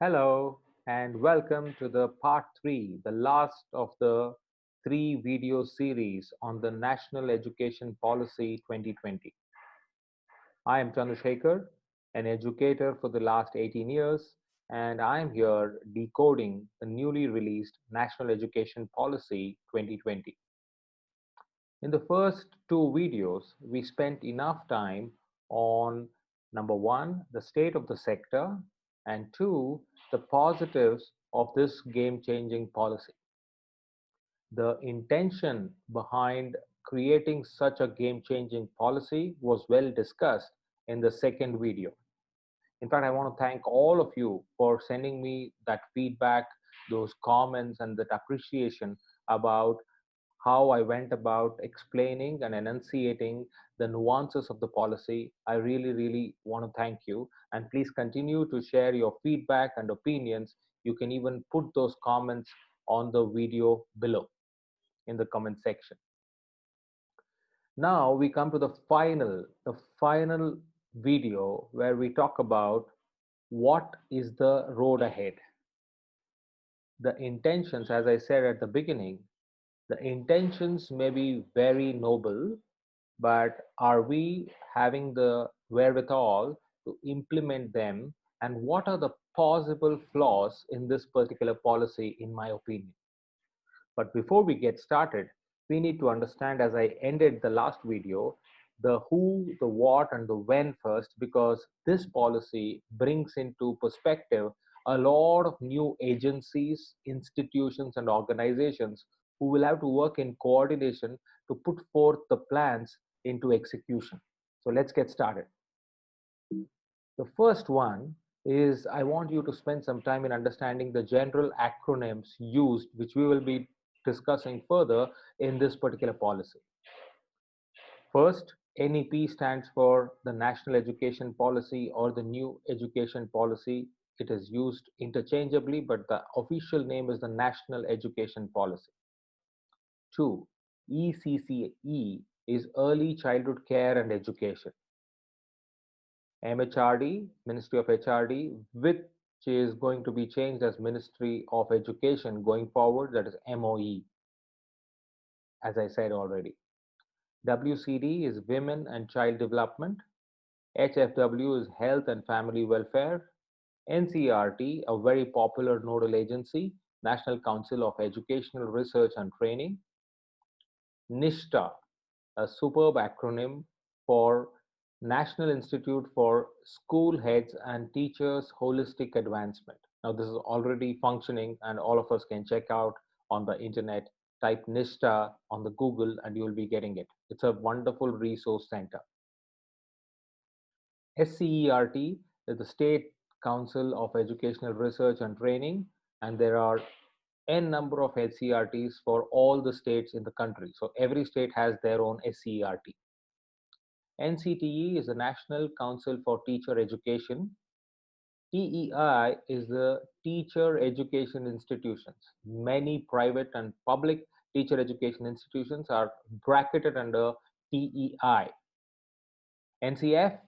Hello and welcome to the part 3, the last of the 3 video series on the National Education Policy 2020. I am Chandrasekhar, an educator for the last 18 years, and I am here decoding the newly released National Education Policy 2020. In the first 2 videos, we spent enough time on number one, the state of the sector, and two, the positives of this game changing policy. The intention behind creating such a game changing policy was well discussed in the second video. In fact, I want to thank all of you for sending me that feedback, those comments, and that appreciation about how I went about explaining and enunciating the nuances of the policy. I really want to thank you. And please continue to share your feedback and opinions. You can even put those comments on the video below in the comment section. Now we come to the final video where we talk about what is the road ahead. The intentions, as I said at the beginning, the intentions may be very noble, but are we having the wherewithal to implement them? And what are the possible flaws in this particular policy, in my opinion? But before we get started, we need to understand, as I ended the last video, the who, the what, and the when first, because this policy brings into perspective a lot of new agencies, institutions, and organizations who will have to work in coordination to put forth the plans into execution. So let's get started. The first one is I want you to spend some time in understanding the general acronyms used, which we will be discussing further in this particular policy. First, NEP stands for the National Education Policy or the New Education Policy. It is used interchangeably, but the official name is the National Education Policy. Two, ECCE is Early Childhood Care and Education. MHRD, Ministry of HRD, which is going to be changed as Ministry of Education going forward, that is MOE, as I said already. WCD is Women and Child Development. HFW is Health and Family Welfare. NCRT, a very popular nodal agency, National Council of Educational Research and Training. NISTA, a superb acronym for National Institute for School Heads and Teachers Holistic Advancement. Now, this is already functioning, and all of us can check out on the internet. Type NISTA on the Google and you'll be getting it. It's a wonderful resource center. SCERT is the State Council of Educational Research and Training, and there are n number of SCERTs for all the states in the country. So every state has their own SCERT. NCTE is the National Council for Teacher Education. TEI is the Teacher Education Institutions. Many private and public teacher education institutions are bracketed under TEI. NCF,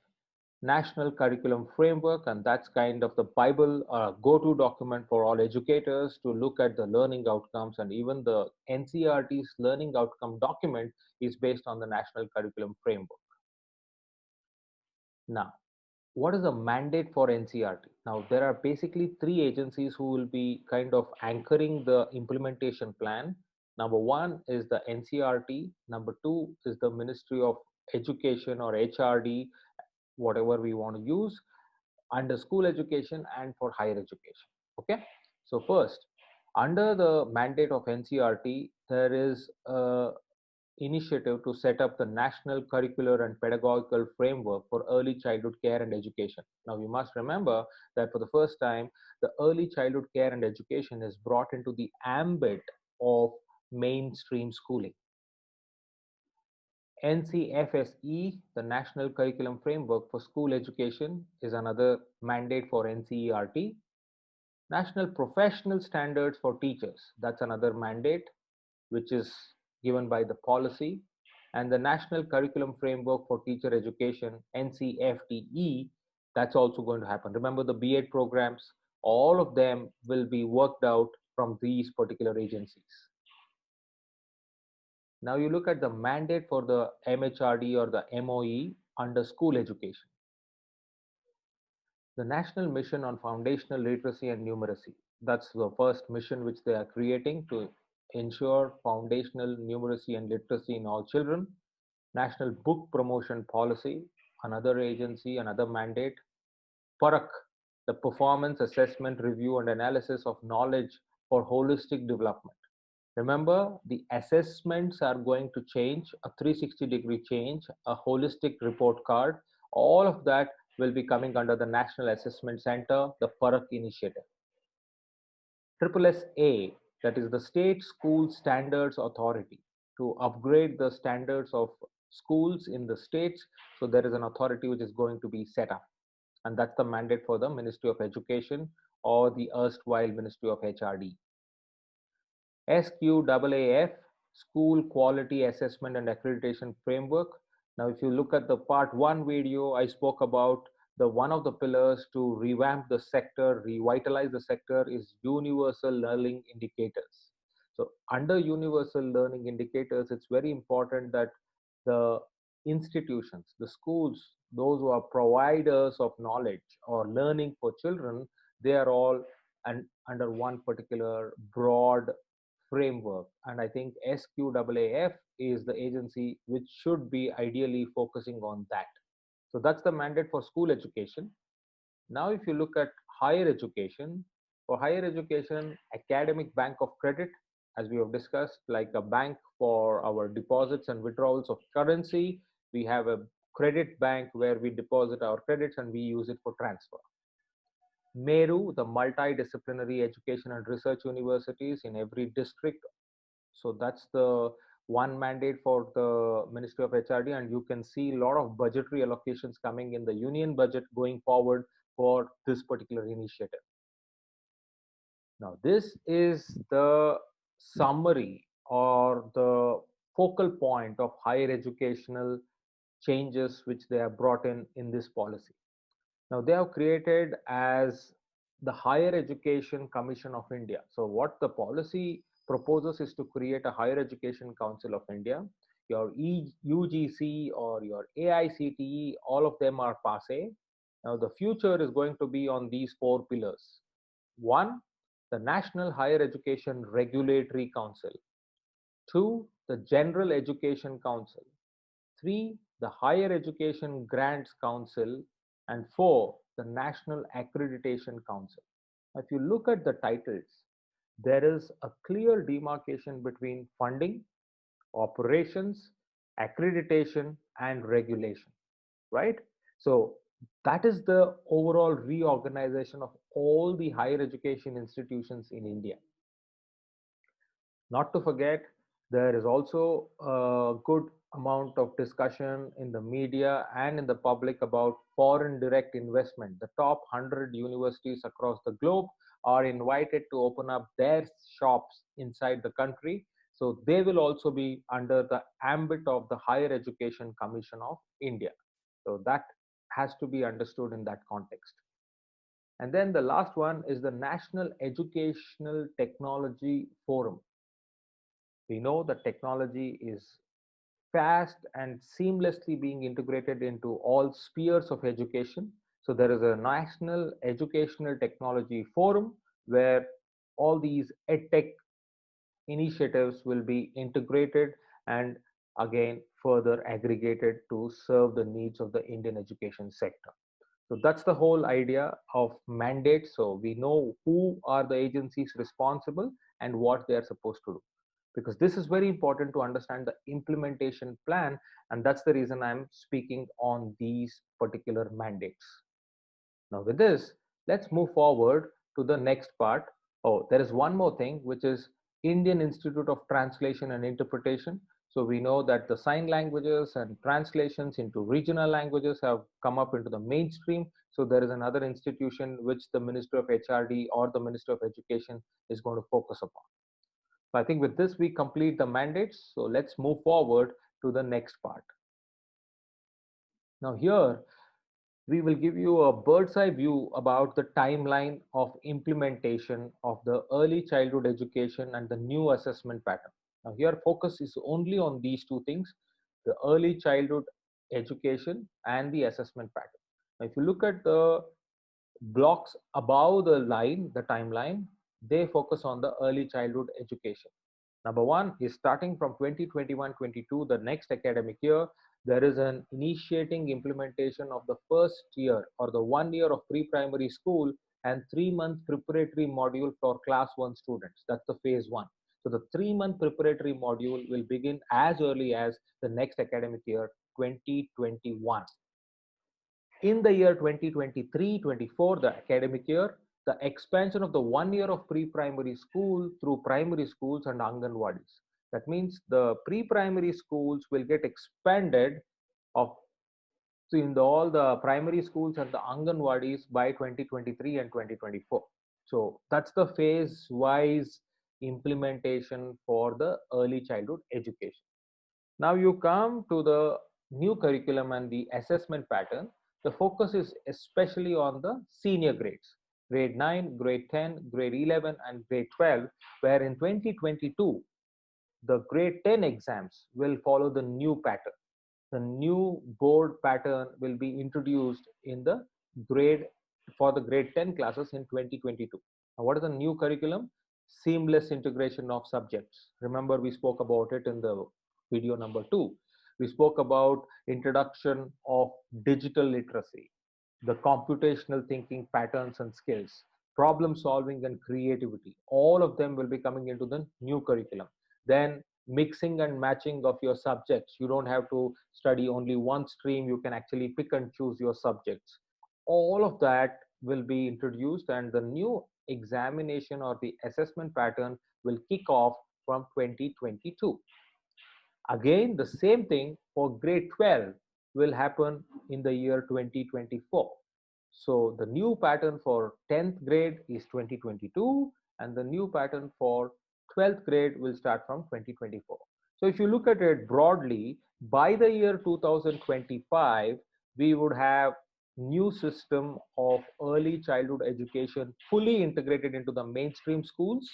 National Curriculum Framework, and that's kind of the Bible go-to document for all educators to look at the learning outcomes, and even the NCRT's learning outcome document is based on the National Curriculum Framework. Now, what is the mandate for NCRT? Now, there are basically 3 agencies who will be kind of anchoring the implementation plan. Number one is the NCRT. Number two is the Ministry of Education or HRD, whatever we want to use, under school education and for higher education. Okay. So first, under the mandate of NCRT, there is a initiative to set up the National Curricular and Pedagogical Framework for Early Childhood Care and Education. Now, you must remember that for the first time, the early childhood care and education is brought into the ambit of mainstream schooling. NCFSE, the National Curriculum Framework for School Education, is another mandate for NCERT. National Professional Standards for Teachers, that's another mandate which is given by the policy. And the National Curriculum Framework for Teacher Education, NCFTE, that's also going to happen. Remember the B.Ed programs, all of them will be worked out from these particular agencies. Now you look at the mandate for the MHRD or the MOE under school education. The National Mission on Foundational Literacy and Numeracy. That's the first mission which they are creating to ensure foundational numeracy and literacy in all children. National Book Promotion Policy, another agency, another mandate. PARAK, the Performance Assessment Review and Analysis of Knowledge for Holistic Development. Remember, the assessments are going to change, a 360-degree change, a holistic report card. All of that will be coming under the National Assessment Center, the PARAK initiative. SSA, that is the State School Standards Authority, to upgrade the standards of schools in the states. So there is an authority which is going to be set up. And that's the mandate for the Ministry of Education or the erstwhile Ministry of HRD. SQAAF, School Quality Assessment and Accreditation Framework. Now, if you look at the part 1 video, I spoke about the one of the pillars to revamp the sector, revitalize the sector is universal learning indicators. So under universal learning indicators, it's very important that the institutions, the schools, those who are providers of knowledge or learning for children, they are all under one particular broad framework. And I think SQAAF is the agency which should be ideally focusing on that. So that's the mandate for school education. Now, if you look at higher education, for higher education, academic bank of credit, as we have discussed, like a bank for our deposits and withdrawals of currency, we have a credit bank where we deposit our credits and we use it for transfer. MERU, the multidisciplinary education and research universities in every district. So that's the one mandate for the Ministry of HRD, and you can see a lot of budgetary allocations coming in the union budget going forward for this particular initiative. Now, this is the summary or the focal point of higher educational changes which they have brought in this policy. Now, they have created as the Higher Education Commission of India. So what the policy proposes is to create a Higher Education Council of India. Your UGC or your AICTE, all of them are passe. Now, the future is going to be on these 4 pillars. 1, the National Higher Education Regulatory Council. 2, the General Education Council. 3, the Higher Education Grants Council. And 4, the National Accreditation Council. If you look at the titles, there is a clear demarcation between funding, operations, accreditation, and regulation, right? So that is the overall reorganization of all the higher education institutions in India. Not to forget, there is also a good amount of discussion in the media and in the public about foreign direct investment. The top 100 universities across the globe are invited to open up their shops inside the country. So they will also be under the ambit of the Higher Education Commission of India. So that has to be understood in that context. And then the last one is the National Educational Technology Forum. We know that technology is fast and seamlessly being integrated into all spheres of education. So there is a National Educational Technology Forum where all these edtech initiatives will be integrated and again further aggregated to serve the needs of the Indian education sector. So that's the whole idea of mandate. So we know who are the agencies responsible and what they are supposed to do, because this is very important to understand the implementation plan, and that's the reason I'm speaking on these particular mandates. Now with this, let's move forward to the next part. Oh, there is one more thing, which is Indian Institute of Translation and Interpretation. So we know that the sign languages and translations into regional languages have come up into the mainstream. So there is another institution which the Ministry of HRD or the Ministry of Education is going to focus upon. So I think with this, we complete the mandates. So let's move forward to the next part. Now here, We will give you a bird's eye view about the timeline of implementation of the early childhood education and the new assessment pattern. Now, here focus is only on these two things, the early childhood education and the assessment pattern. Now, if you look at the blocks above the line, the timeline, they focus on the early childhood education. Number one is starting from 2021-22, the next academic year, there is an initiating implementation of the first year or the 1 year of pre-primary school and 3 month preparatory module for class 1 students. That's the phase one. So the 3 month preparatory module will begin as early as the next academic year, 2021. In the year 2023-24, the academic year, the expansion of the 1 year of pre-primary school through primary schools and Anganwadis. That means the pre-primary schools will get expanded of in all the primary schools and the Anganwadis by 2023 and 2024. So that's the phase-wise implementation for the early childhood education. Now you come to the new curriculum and the assessment pattern. The focus is especially on the senior grades, grade 9, grade 10, grade 11, and grade 12, where in 2022, the grade 10 exams will follow the new pattern. The new board pattern will be introduced in the grade for the grade 10 classes in 2022. Now, what is the new curriculum? Seamless integration of subjects. Remember, we spoke about it in the video number 2. We spoke about introduction of digital literacy, the computational thinking patterns and skills, problem solving and creativity. All of them will be coming into the new curriculum. Then mixing and matching of your subjects. You don't have to study only one stream. You can actually pick and choose your subjects. All of that will be introduced, and the new examination or the assessment pattern will kick off from 2022. Again, the same thing for grade 12 will happen in the year 2024. So the new pattern for 10th grade is 2022, and the new pattern for 12th grade will start from 2024. So if you look at it broadly, by the year 2025, we would have new system of early childhood education fully integrated into the mainstream schools,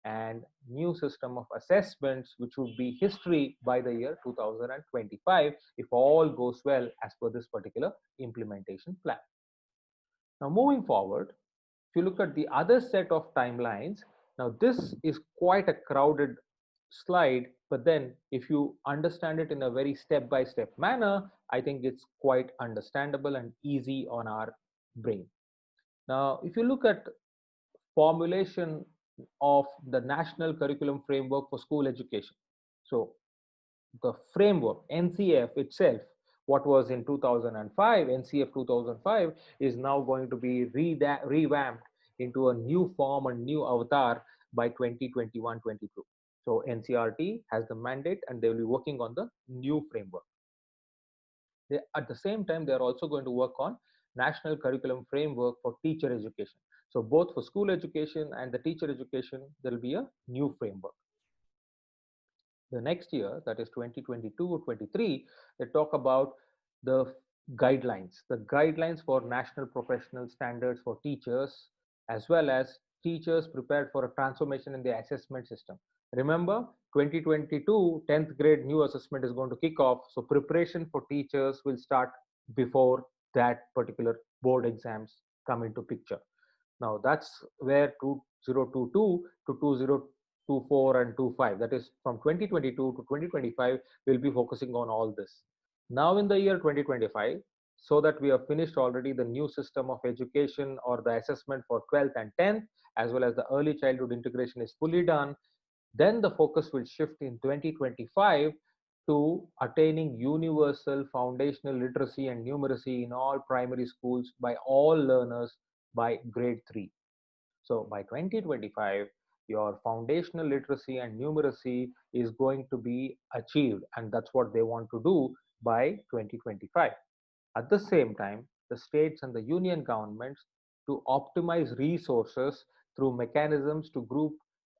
and new system of assessments which would be history by the year 2025 if all goes well as per this particular implementation plan. Now moving forward, if you look at the other set of timelines, now this is quite a crowded slide, but then if you understand it in a very step-by-step manner, I think it's quite understandable and easy on our brain. Now, if you look at formulation of the national curriculum framework for school education, so the framework NCF itself, what was in 2005, NCF 2005, is now going to be revamped into a new form and new avatar by 2021-22. So NCRT has the mandate and they will be working on the new framework. At the same time, they are also going to work on national curriculum framework for teacher education. So both for school education and the teacher education, there will be a new framework. The next year, that is 2022 or 23, they talk about the guidelines for national professional standards for teachers, as well as teachers prepared for a transformation in the assessment system. Remember, 2022 10th grade new assessment is going to kick off, so preparation for teachers will start before that particular board exams come into picture. Now that's where 2022 to 2024 and 25, that is from 2022 to 2025, we'll be focusing on all this. Now in the year 2025, so that we have finished already the new system of education or the assessment for 12th and 10th, as well as the early childhood integration is fully done, then the focus will shift in 2025 to attaining universal foundational literacy and numeracy in all primary schools by all learners by grade 3. So by 2025, your foundational literacy and numeracy is going to be achieved, and that's what they want to do by 2025. At the same time, the states and the union governments to optimize resources through mechanisms to group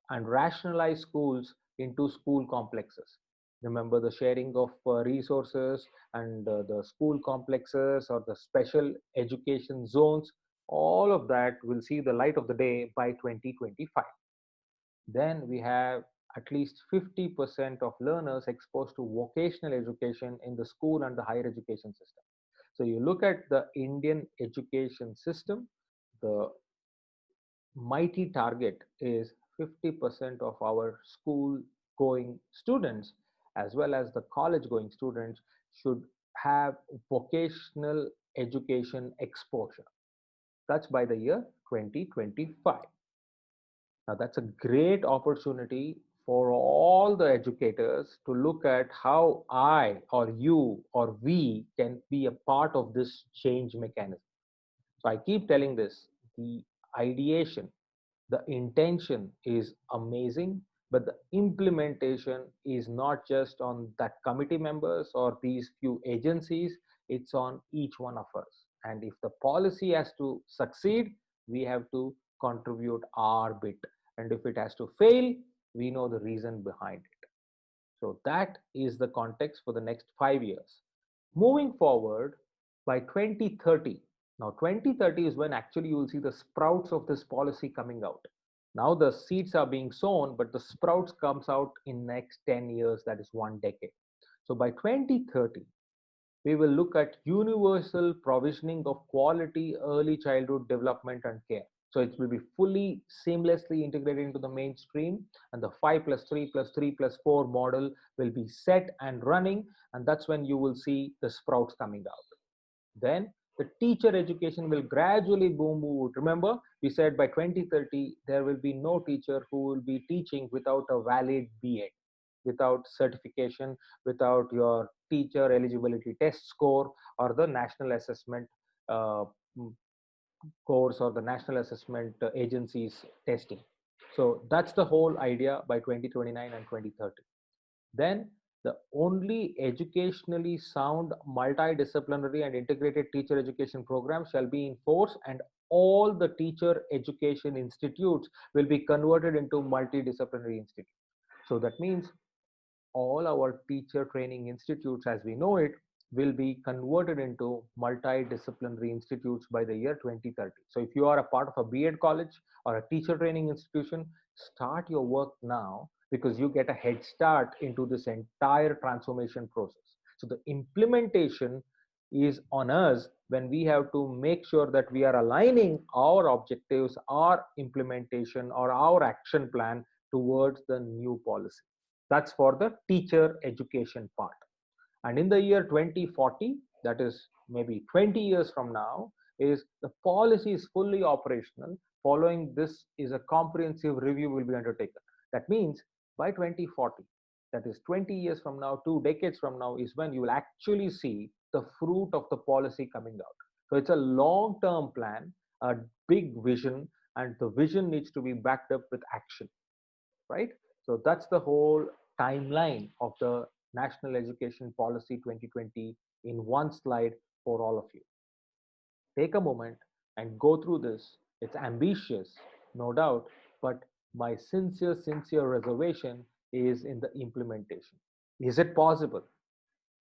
and rationalize schools into school complexes. Remember the sharing of resources and the school complexes or the special education zones, all of that will see the light of the day by 2025. Then we have at least 50% of learners exposed to vocational education in the school and the higher education system. So you look at the Indian education system, the mighty target is 50% of our school going students as well as the college going students should have vocational education exposure. That's by the year 2025. Now, that's a great opportunity for all the educators to look at how I or you or we can be a part of this change mechanism. So, I keep telling this, the ideation, the intention is amazing, but the implementation is not just on that committee members or these few agencies, it's on each one of us. And if the policy has to succeed, we have to contribute our bit. And if it has to fail, we know the reason behind it. So that is the context for the next 5 years. Moving forward, by 2030, now 2030 is when actually you will see the sprouts of this policy coming out. Now the seeds are being sown, but the sprouts comes out in next 10 years, that is 1 decade. So by 2030, we will look at universal provisioning of quality early childhood development and care. So it will be fully seamlessly integrated into the mainstream, and the 5 plus 3 plus 3 plus 4 model will be set and running, and that's when you will see the sprouts coming out. Then the teacher education will gradually boom. Remember, we said by 2030 there will be no teacher who will be teaching without a valid B.Ed, without certification, without your teacher eligibility test score or the national assessment uh, course or the national assessment agencies testing. So that's the whole idea by 2029 and 2030. Then the only educationally sound multidisciplinary and integrated teacher education program shall be in force, and all the teacher education institutes will be converted into multidisciplinary institutes. So that means all our teacher training institutes as we know it will be converted into multidisciplinary institutes by the year 2030. So if you are a part of a B.Ed college or a teacher training institution, start your work now because you get a head start into this entire transformation process. So the implementation is on us when we have to make sure that we are aligning our objectives, our implementation, or our action plan towards the new policy. That's for the teacher education part. And in the year 2040, that is maybe 20 years from now, is the policy is fully operational. Following this is a comprehensive review will be undertaken. That means by 2040, that is 20 years from now, 2 decades from now, is when you will actually see the fruit of the policy coming out. So it's a long-term plan, a big vision, and the vision needs to be backed up with action, right? So that's the whole timeline of the National Education Policy 2020 in one slide for all of you. Take a moment and go through this. It's ambitious, no doubt, but my sincere reservation is in the implementation. Is it possible?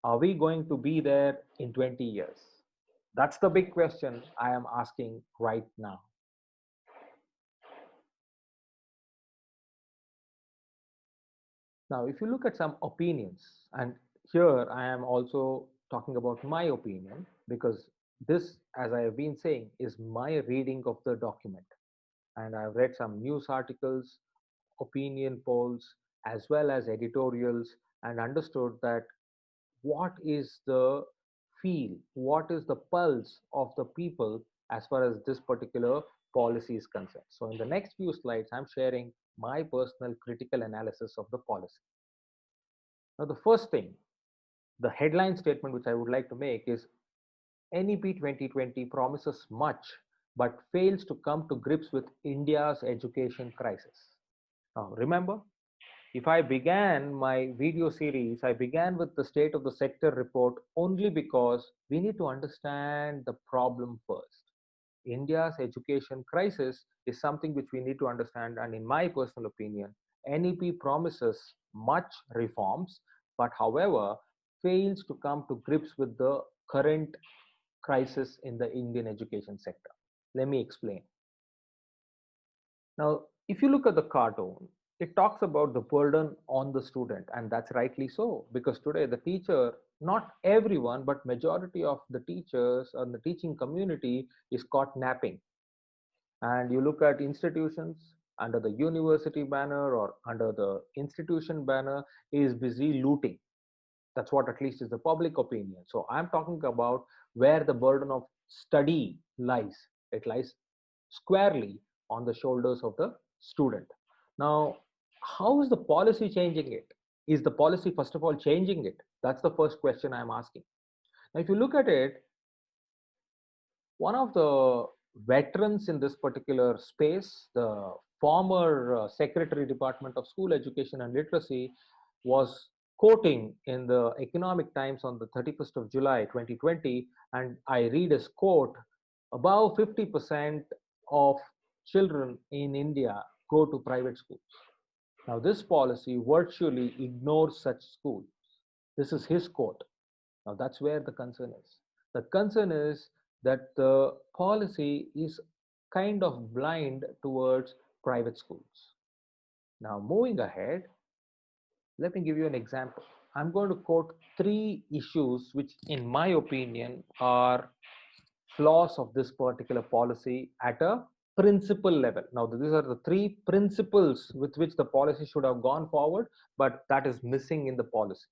Are we going to be there in 20 years? That's the big question I am asking right now. Now, if you look at some opinions, and here I am also talking about my opinion because this, as I have been saying, is my reading of the document. And I've read some news articles, opinion polls, as well as editorials, and understood that what is the feel, what is the pulse of the people as far as this particular policy is concerned. So, in the next few slides, I'm sharing my personal critical analysis of the policy. Now, the first thing, the headline statement which I would like to make is NEP 2020 promises much but fails to come to grips with India's education crisis. Now, remember, if I began my video series, I began with the state of the sector report only because we need to understand the problem first. India's education crisis is something which we need to understand, and in my personal opinion, NEP promises much reforms but however fails to come to grips with the current crisis in the Indian education sector. Let me explain. Now, if you look at the cartoon, it talks about the burden on the student, and that's rightly so, because today the teacher, not everyone, but majority of the teachers and the teaching community is caught napping. And you look at institutions under the university banner or under the institution banner is busy looting. That's what at least is the public opinion. So I'm talking about where the burden of study lies. It lies squarely on the shoulders of the student. Now, how is the policy changing it? Is the policy, first of all, changing it? That's the first question I'm asking. Now, if you look at it, one of the veterans in this particular space, the former Secretary Department of School Education and Literacy, was quoting in the Economic Times on the 31st of July 2020, and I read his quote: above 50% of children in India go to private schools. Now, this policy virtually ignores such schools. This is his quote. Now, that's where the concern is. The concern is that the policy is kind of blind towards private schools. Now, moving ahead, let me give you an example. I'm going to quote three issues which, in my opinion, are flaws of this particular policy at a principle level. Now, these are the three principles with which the policy should have gone forward, but that is missing in the policy.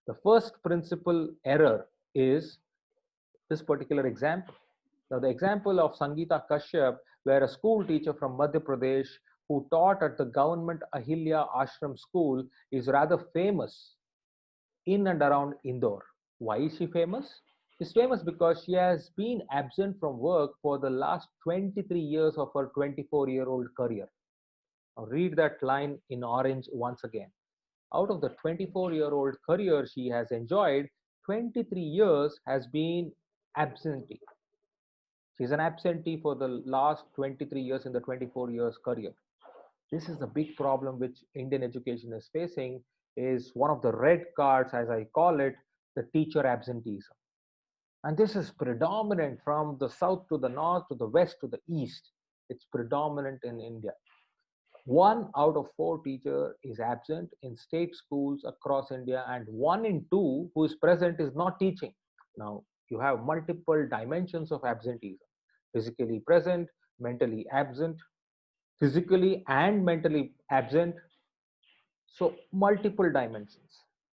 The first principle error is this particular example. Now, the example of Sangeeta Kashyap, where a school teacher from Madhya Pradesh who taught at the government Ahilya Ashram school is rather famous in and around Indore. Why is she famous? She's famous because she has been absent from work for the last 23 years of her 24-year-old career. Now, read that line in orange once again. Out of the 24-year-old career she has enjoyed, 23 years has been absentee. She's an absentee for the last 23 years in the 24 years career. This is the big problem which Indian education is facing, is one of the red cards, as I call it, the teacher absenteeism. And this is predominant from the south to the north, to the west to the east. It's predominant in India. 1 out of 4 teacher is absent in state schools across India, and 1 in 2 who is present is not teaching. Now, you have multiple dimensions of absenteeism: physically present, mentally absent, physically and mentally absent. So, multiple dimensions.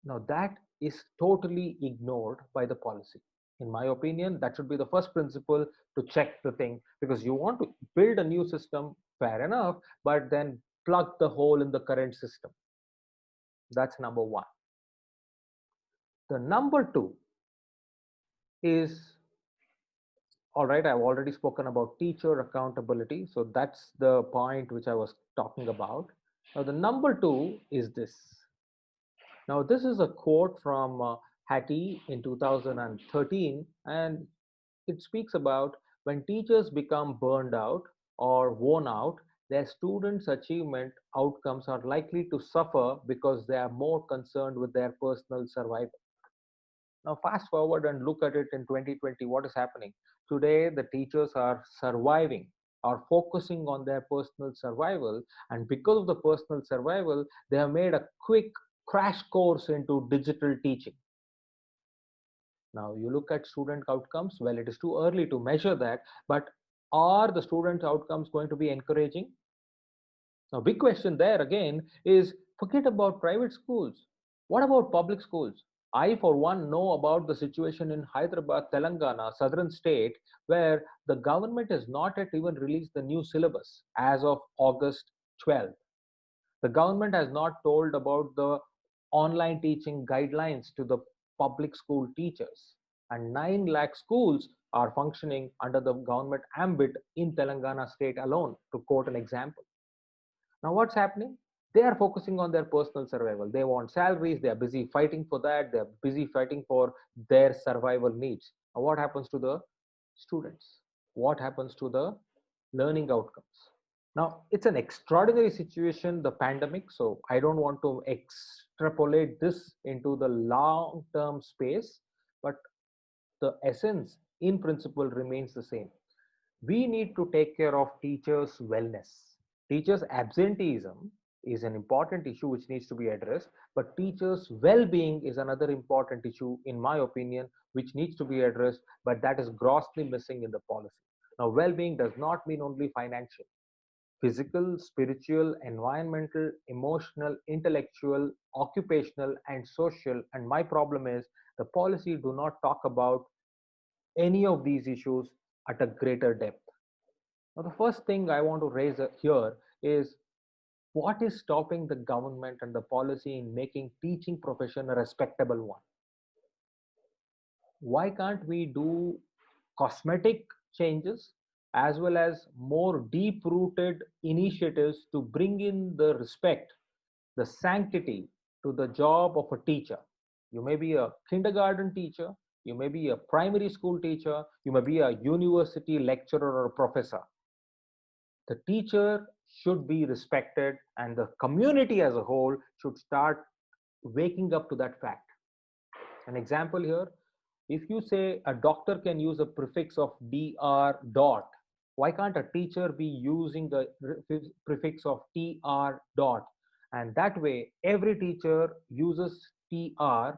Now, that is totally ignored by the policy. In my opinion, that should be the first principle to check the thing, because you want to build a new system, fair enough, but then plug the hole in the current system. That's number one. The number two is, all right, I've already spoken about teacher accountability. So that's the point which I was talking about. Now, the number two is this. Now, this is a quote from Hattie in 2013, and it speaks about when teachers become burned out or worn out, their students' achievement outcomes are likely to suffer because they are more concerned with their personal survival. Now, fast forward and look at it in 2020, what is happening? Today, the teachers are surviving, are focusing on their personal survival, and because of the personal survival, they have made a quick crash course into digital teaching. Now, you look at student outcomes. Well, it is too early to measure that, but are the student outcomes going to be encouraging? Now, big question there again is, forget about private schools. What about public schools? I, for one, know about the situation in Hyderabad, Telangana, southern state, where the government has not yet even released the new syllabus as of August 12th. The government has not told about the online teaching guidelines to the public school teachers. And 9 lakh schools are functioning under the government ambit in Telangana state alone, to quote an example. Now, what's happening? They are focusing on their personal survival. They want salaries. They are busy fighting for that. They are busy fighting for their survival needs. Now, what happens to the students? What happens to the learning outcomes? Now, it's an extraordinary situation, the pandemic, so I don't want to extrapolate this into the long term space, but the essence in principle remains the same. We need to take care of teachers' wellness. Teachers' absenteeism is an important issue which needs to be addressed, but teachers' well being is another important issue, in my opinion, which needs to be addressed, but that is grossly missing in the policy. Now, well being does not mean only financial. Physical, spiritual, environmental, emotional, intellectual, occupational, and social. And my problem is the policy do not talk about any of these issues at a greater depth. Now, the first thing I want to raise here is what is stopping the government and the policy in making teaching profession a respectable one? Why can't we do cosmetic changes as well as more deep rooted initiatives to bring in the respect, the sanctity to the job of a teacher? You may be a kindergarten teacher, you may be a primary school teacher, you may be a university lecturer or a professor. The teacher should be respected, and the community as a whole should start waking up to that fact. An example here, if you say a doctor can use a prefix of dr dot, why can't a teacher be using the prefix of tr dot? And that way, every teacher uses tr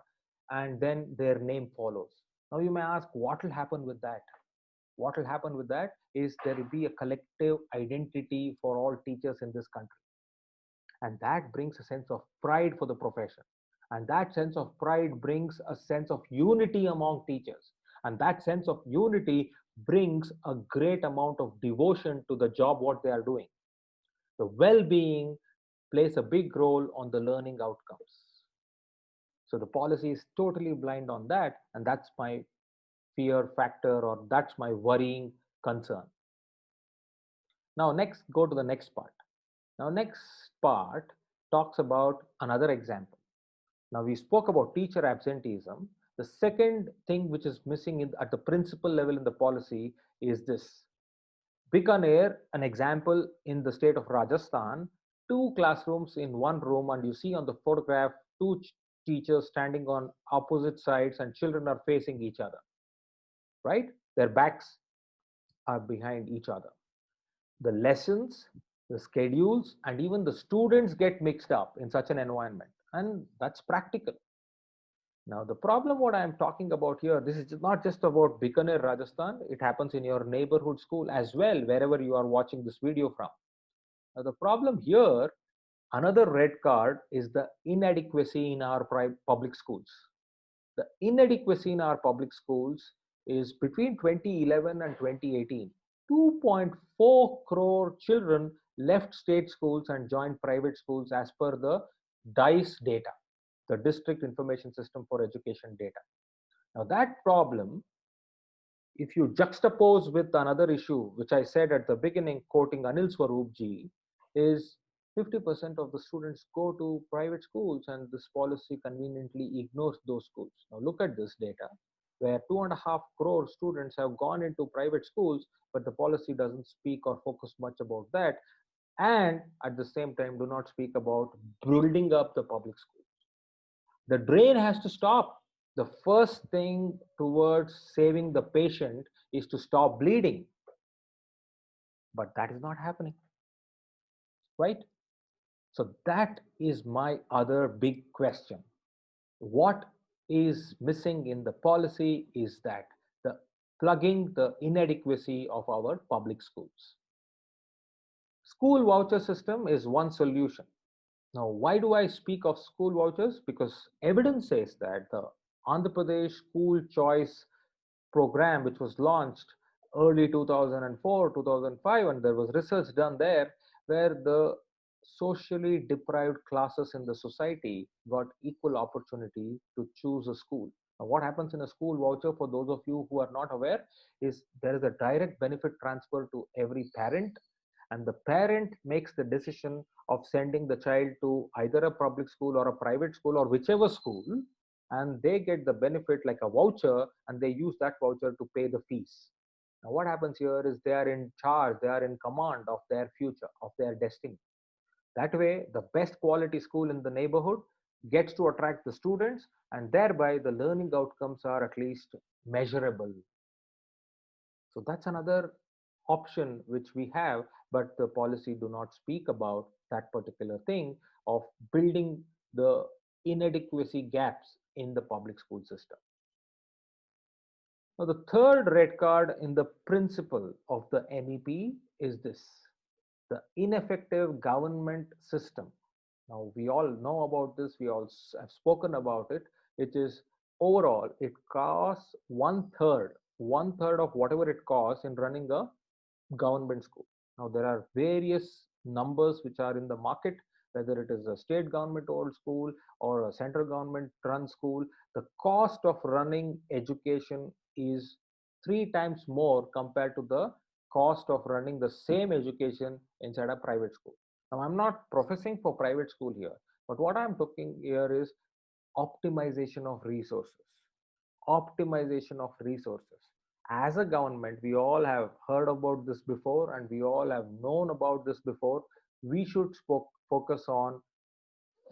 and then their name follows. Now, you may ask, what will happen with that? What will happen with that is there will be a collective identity for all teachers in this country, and that brings a sense of pride for the profession, and that sense of pride brings a sense of unity among teachers, and that sense of unity brings a great amount of devotion to the job what they are doing. The well-being plays a big role on the learning outcomes, so the policy is totally blind on that, and that's my fear factor, or that's my worrying concern. Now, next, go to the next part. Now, next part talks about another example. Now, we spoke about teacher absenteeism. The second thing which is missing at the principal level in the policy is this. Bikaner, an example in the state of Rajasthan, two classrooms in one room, and you see on the photograph two teachers standing on opposite sides, and children are facing each other, right? Their backs are behind each other. The lessons, the schedules, and even the students get mixed up in such an environment, and that's practical. Now, the problem what I'm talking about here, this is not just about Bikaner, Rajasthan. It happens in your neighborhood school as well, wherever you are watching this video from. Now, the problem here, another red card, is the inadequacy in our public schools. The inadequacy in our public schools is between 2011 and 2018. 2.4 crore children left state schools and joined private schools as per the DICE data, the District Information System for Education data. Now, that problem, if you juxtapose with another issue, which I said at the beginning, quoting Anil Swaroopji, is 50% of the students go to private schools, and this policy conveniently ignores those schools. Now, look at this data, where 2.5 crore students have gone into private schools, but the policy doesn't speak or focus much about that, and at the same time, do not speak about building up the public schools. The drain has to stop. The first thing towards saving the patient is to stop bleeding, but that is not happening, right? So that is my other big question. What is missing in the policy is that the plugging the inadequacy of our public schools. School voucher system is one solution. Now, why do I speak of school vouchers? Because evidence says that the Andhra Pradesh School Choice program, which was launched early 2004, 2005, and there was research done there where the socially deprived classes in the society got equal opportunity to choose a school. Now, what happens in a school voucher, for those of you who are not aware, is there is a direct benefit transfer to every parent, and the parent makes the decision of sending the child to either a public school or a private school or whichever school, and they get the benefit like a voucher, and they use that voucher to pay the fees. Now, what happens here is they are in charge, they are in command of their future, of their destiny. That way, the best quality school in the neighborhood gets to attract the students, and thereby the learning outcomes are at least measurable. So that's another option which we have, but the policy do not speak about that particular thing of building the inadequacy gaps in the public school system. Now, the third red card in the principle of the NEP is this: the ineffective government system. Now, we all know about this, we all have spoken about it, which is overall, it costs one third of whatever it costs in running a government school. Now, there are various numbers which are in the market, whether it is a state government owned school or a central government run school. The cost of running education is three times more compared to the cost of running the same education inside a private school. Now, I'm not professing for private school here, but what I'm talking here is optimization of resources. Optimization of resources. As a government, we all have heard about this before and we all have known about this before. We should focus on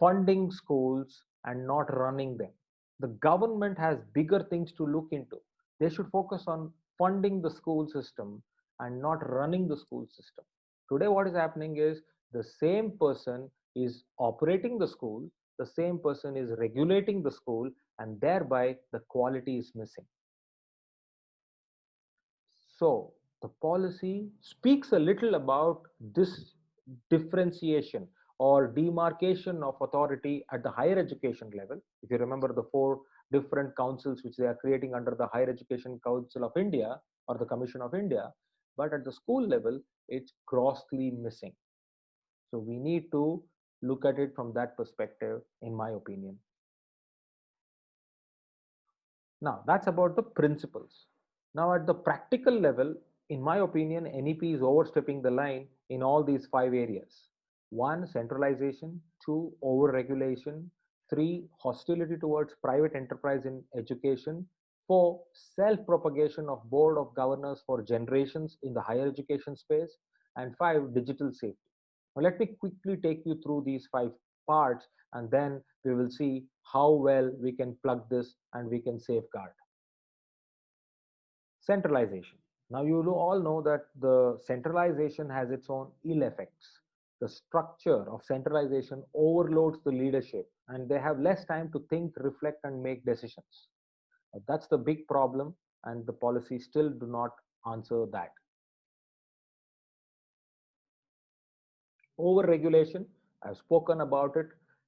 funding schools and not running them. The government has bigger things to look into. They should focus on funding the school system and not running the school system. Today, what is happening is the same person is operating the school, the same person is regulating the school, and thereby the quality is missing. So, the policy speaks a little about this differentiation or demarcation of authority at the higher education level. If you remember the four different councils which they are creating under the Higher Education Council of India or the Commission of India, but at the school level, it's grossly missing. So, we need to look at it from that perspective, in my opinion. Now, that's about the principles. Now, at the practical level, in my opinion, NEP is overstepping the line in all these five areas. One, centralization. Two, overregulation. Three, hostility towards private enterprise in education. Four, self propagation of board of governors for generations in the higher education space. And five, digital safety. Now, let me quickly take you through these five parts, and then we will see how well we can plug this and we can safeguard. Centralization. Now, you all know that the centralization has its own ill effects. The structure of centralization overloads the leadership, and they have less time to think, reflect, and make decisions. That's the big problem, and the policies still do not answer that. Overregulation, I've spoken about it.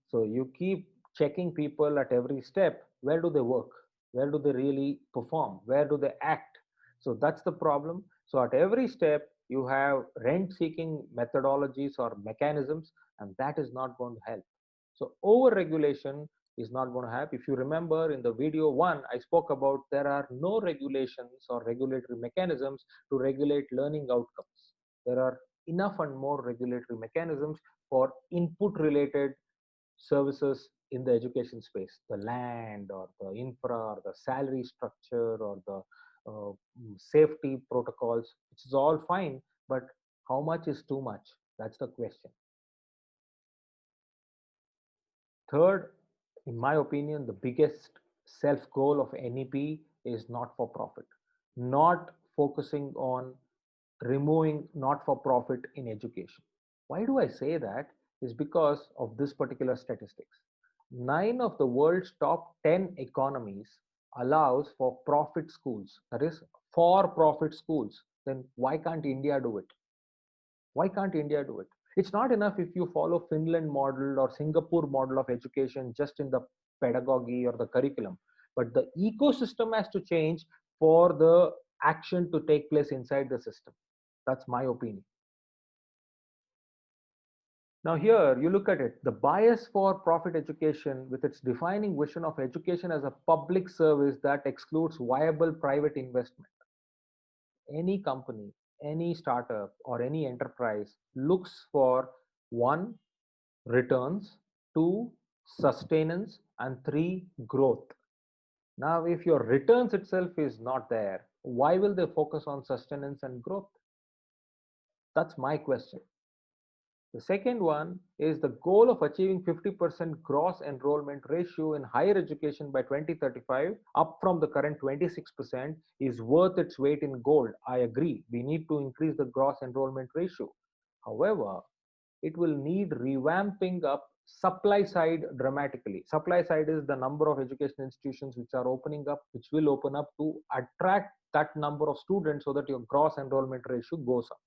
So you keep checking people at every step. Where do they work? Where do they really perform? Where do they act? So that's the problem. So at every step, you have rent seeking methodologies or mechanisms, and that is not going to help. So overregulation is not going to help. If you remember in the video one, I spoke about there are no regulations or regulatory mechanisms to regulate learning outcomes. There are enough and more regulatory mechanisms for input related services in the education space, the land or the infra or the salary structure or the safety protocols, which is all fine, but how much is too much? That's the question. Third, in my opinion, the biggest self goal of NEP is not for profit, not focusing on removing not for profit in education. Why do I say that? Is because of this particular statistics. 9 of the world's top 10 economies allows for profit schools, that is for profit schools. Then why can't India do it? Why can't India do it? It's not enough if you follow Finland model or Singapore model of education just in the pedagogy or the curriculum, but the ecosystem has to change for the action to take place inside the system. That's my opinion. Now, here you look at it, the bias for profit education with its defining vision of education as a public service that excludes viable private investment. Any company, any startup, or any enterprise looks for one, returns, two, sustenance, and three, growth. Now, if your returns itself is not there, why will they focus on sustenance and growth? That's my question. The second one is the goal of achieving 50% gross enrollment ratio in higher education by 2035, up from the current 26%, is worth its weight in gold. I agree. We need to increase the gross enrollment ratio. However, it will need revamping up supply side dramatically. Supply side is the number of education institutions which are opening up, which will open up to attract that number of students so that your gross enrollment ratio goes up.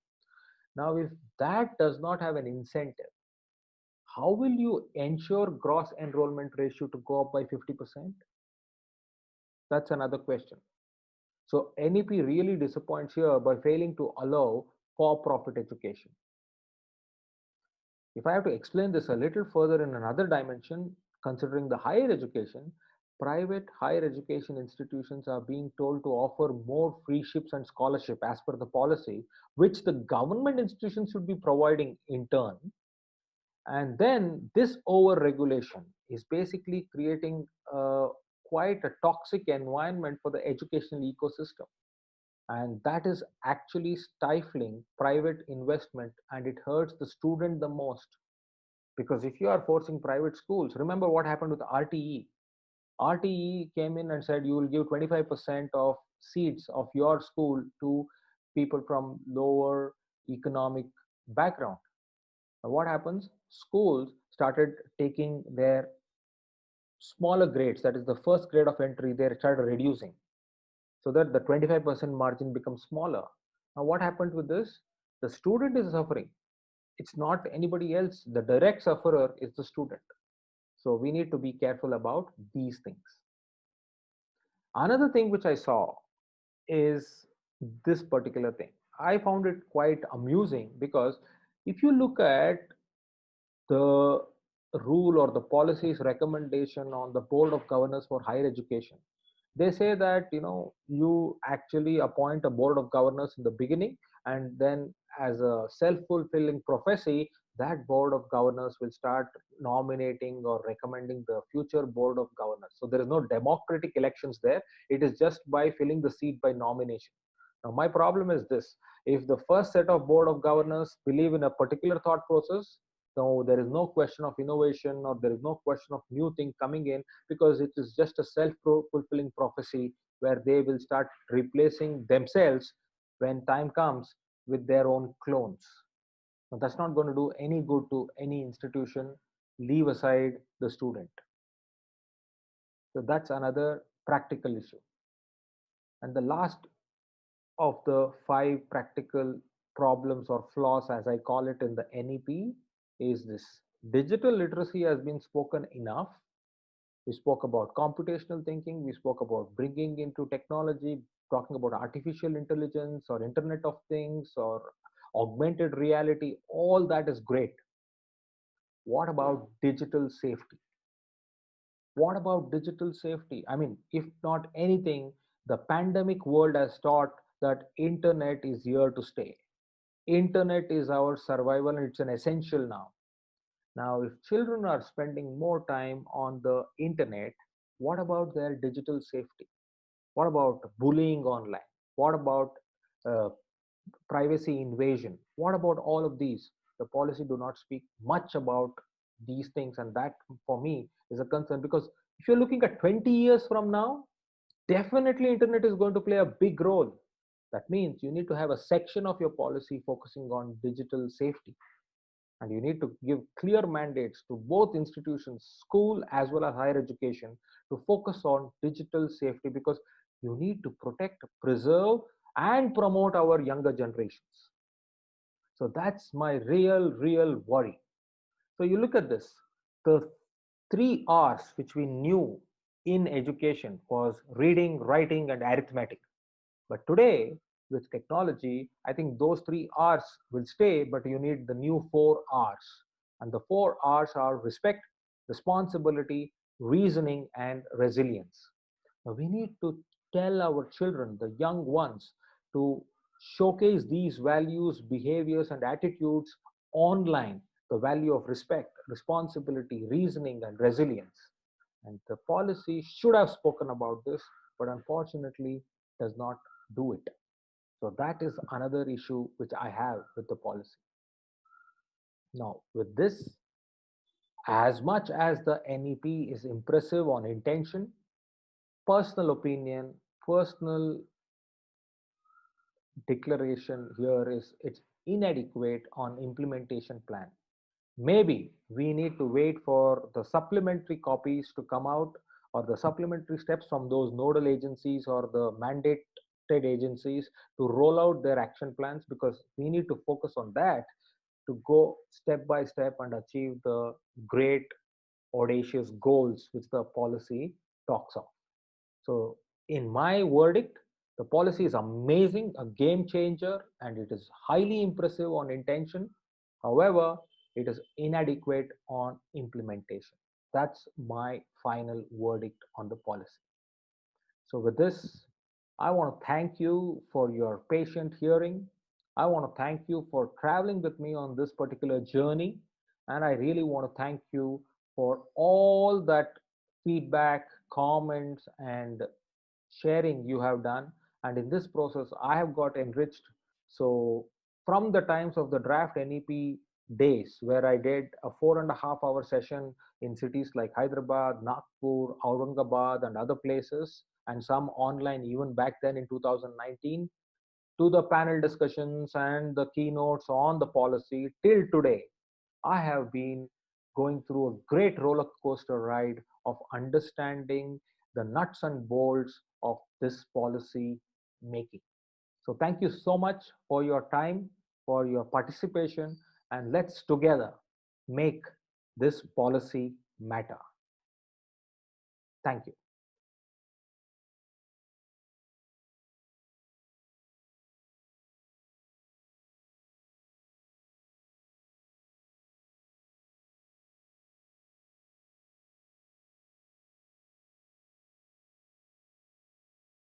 Now, if that does not have an incentive, how will you ensure gross enrollment ratio to go up by 50%? That's another question. So NEP really disappoints here by failing to allow for-profit education. If I have to explain this a little further in another dimension, considering the higher education, private higher education institutions are being told to offer more free ships and scholarship as per the policy, which the government institutions should be providing in turn. And then this over-regulation is basically creating quite a toxic environment for the educational ecosystem. And that is actually stifling private investment, and it hurts the student the most. Because if you are forcing private schools, remember what happened with RTE. RTE came in and said you will give 25% of seats of your school to people from lower economic background. Now what happens? Schools started taking their smaller grades, that is the first grade of entry, they started reducing so that the 25% margin becomes smaller. Now what happened with this? The student is suffering. It's not anybody else. The direct sufferer is the student. So we need to be careful about these things. Another thing which I saw is this particular thing. I found it quite amusing because if you look at the rule or the policy's recommendation on the board of governors for higher education, they say that you actually appoint a board of governors in the beginning, and then as a self-fulfilling prophecy, that board of governors will start nominating or recommending the future board of governors. So there is no democratic elections there. It is just by filling the seat by nomination. Now my problem is this: if the first set of board of governors believe in a particular thought process, no, there is no question of innovation, or there is no question of new thing coming in, because it is just a self-fulfilling prophecy where they will start replacing themselves when time comes with their own clones. Now, that's not going to do any good to any institution. Leave aside the student. So that's another practical issue. And the last of the 5 practical problems or flaws, as I call it in the NEP, is this: digital literacy has been spoken enough. We spoke about computational thinking, we spoke about bringing into technology, talking about artificial intelligence or Internet of Things or augmented reality. All that is great. What about digital safety? What about digital safety? I mean, if not anything, the pandemic world has taught that internet is here to stay. Internet is our survival, and it's an essential now. Now, if children are spending more time on the internet, what about their digital safety? What about bullying online? What about uh, privacy invasion? What about all of these? The policy do not speak much about these things, and that for me is a concern, because if you're looking at 20 years from now, definitely internet is going to play a big role. That means you need to have a section of your policy focusing on digital safety, and you need to give clear mandates to both institutions, school as well as higher education, to focus on digital safety, because you need to protect, preserve, and promote our younger generations. So that's my real worry. So you look at this: the 3 R's which we knew in education was reading, writing, and arithmetic. But today, with technology, I think those 3 R's will stay, but you need the new 4 R's. And the 4 R's are respect, responsibility, reasoning, and resilience. Now, we need to tell our children, the young ones, to showcase these values, behaviors, and attitudes online: the value of respect, responsibility, reasoning, and resilience. And the policy should have spoken about this, but unfortunately does not do it. So that is another issue which I have with the policy. Now, with this, as much as the NEP is impressive on intention, personal opinion, personal declaration here is it's inadequate on implementation plan. Maybe we need to wait for the supplementary copies to come out, or the supplementary steps from those nodal agencies or the mandated agencies to roll out their action plans, because we need to focus on that to go step by step and achieve the great audacious goals which the policy talks of. So, in my verdict, the policy is amazing, a game changer, and it is highly impressive on intention. However, it is inadequate on implementation. That's my final verdict on the policy. So, with this, I want to thank you for your patient hearing. I want to thank you for traveling with me on this particular journey. And I really want to thank you for all that feedback, comments, and sharing you have done. And in this process, I have got enriched. So, from the times of the draft NEP days, where I did a 4.5 hour session in cities like Hyderabad, Nagpur, Aurangabad, and other places, and some online even back then in 2019, to the panel discussions and the keynotes on the policy till today, I have been going through a great roller coaster ride of understanding the nuts and bolts of this policy making. So, thank you so much for your time, for your participation, and let's together make this policy matter. Thank you.